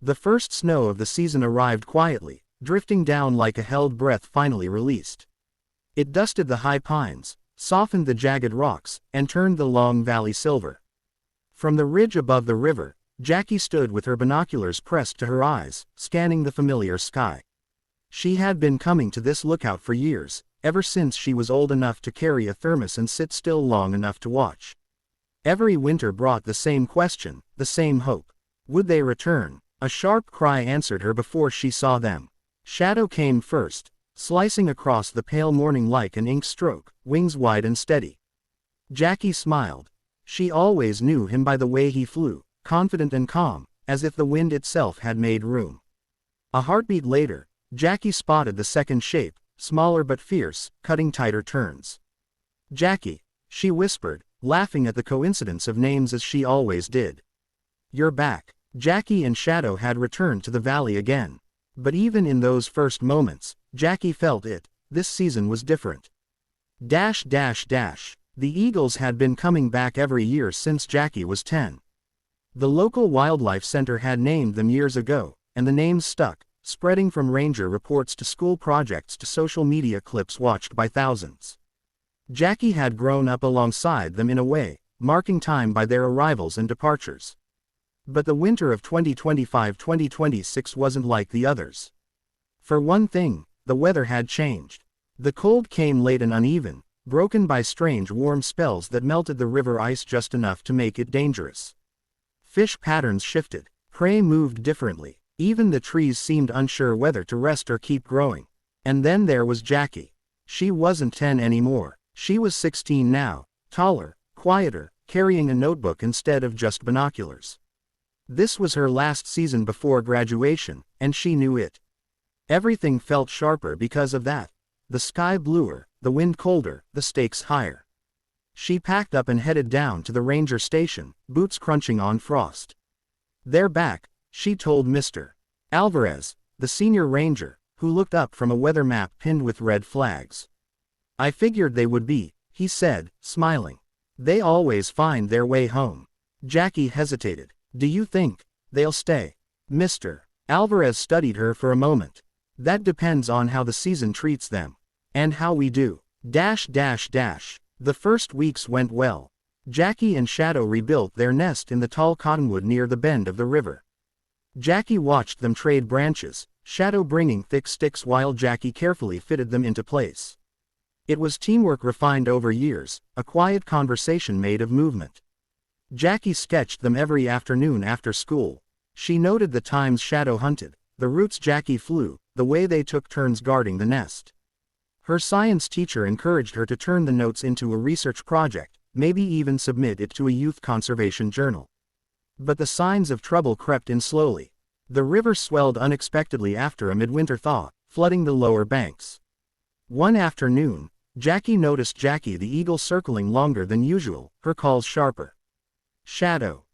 The first snow of the season arrived quietly, drifting down like a held breath finally released. It dusted the high pines, softened the jagged rocks, and turned the long valley silver. From the ridge above the river, Jackie stood with her binoculars pressed to her eyes, scanning the familiar sky. She had been coming to this lookout for years, ever since she was old enough to carry a thermos and sit still long enough to watch. Every winter brought the same question, the same hope. Would they return? A sharp cry answered her before she saw them. Shadow came first, slicing across the pale morning like an ink stroke, wings wide and steady. Jackie smiled. She always knew him by the way he flew, confident and calm, as if the wind itself had made room. A heartbeat later, Jackie spotted the second shape, smaller but fierce, cutting tighter turns. "Jackie," she whispered, laughing at the coincidence of names as she always did. "You're back." Jackie and Shadow had returned to the valley again. But even in those first moments, Jackie felt it. This season was different. The eagles had been coming back every year since Jackie was 10. The local wildlife center had named them years ago, and the names stuck, spreading from ranger reports to school projects to social media clips watched by thousands. Jackie had grown up alongside them in a way, marking time by their arrivals and departures. But the winter of 2025-2026 wasn't like the others. For one thing, the weather had changed. The cold came late and uneven, broken by strange warm spells that melted the river ice just enough to make it dangerous. Fish patterns shifted, prey moved differently, even the trees seemed unsure whether to rest or keep growing. And then there was Jackie. She wasn't 10 anymore, she was 16 now, taller, quieter, carrying a notebook instead of just binoculars. This was her last season before graduation, and she knew it. Everything felt sharper because of that. The sky bluer, the wind colder, the stakes higher. She packed up and headed down to the ranger station, boots crunching on frost. "They're back," she told Mr. Alvarez, the senior ranger, who looked up from a weather map pinned with red flags. "I figured they would be," he said, smiling. "They always find their way home." Jackie hesitated. "Do you think they'll stay?" Mr. Alvarez studied her for a moment. "That depends on how the season treats them. And how we do. The first weeks went well. Jackie and Shadow rebuilt their nest in the tall cottonwood near the bend of the river. Jackie watched them trade branches, Shadow bringing thick sticks while Jackie carefully fitted them into place. It was teamwork refined over years, a quiet conversation made of movement. Jackie sketched them every afternoon after school. She noted the times Shadow hunted, the routes Jackie flew, the way they took turns guarding the nest. Her science teacher encouraged her to turn the notes into a research project, maybe even submit it to a youth conservation journal. But the signs of trouble crept in slowly. The river swelled unexpectedly after a midwinter thaw, flooding the lower banks. One afternoon, Jackie noticed Jackie the eagle circling longer than usual, her calls sharper. "Shadow,"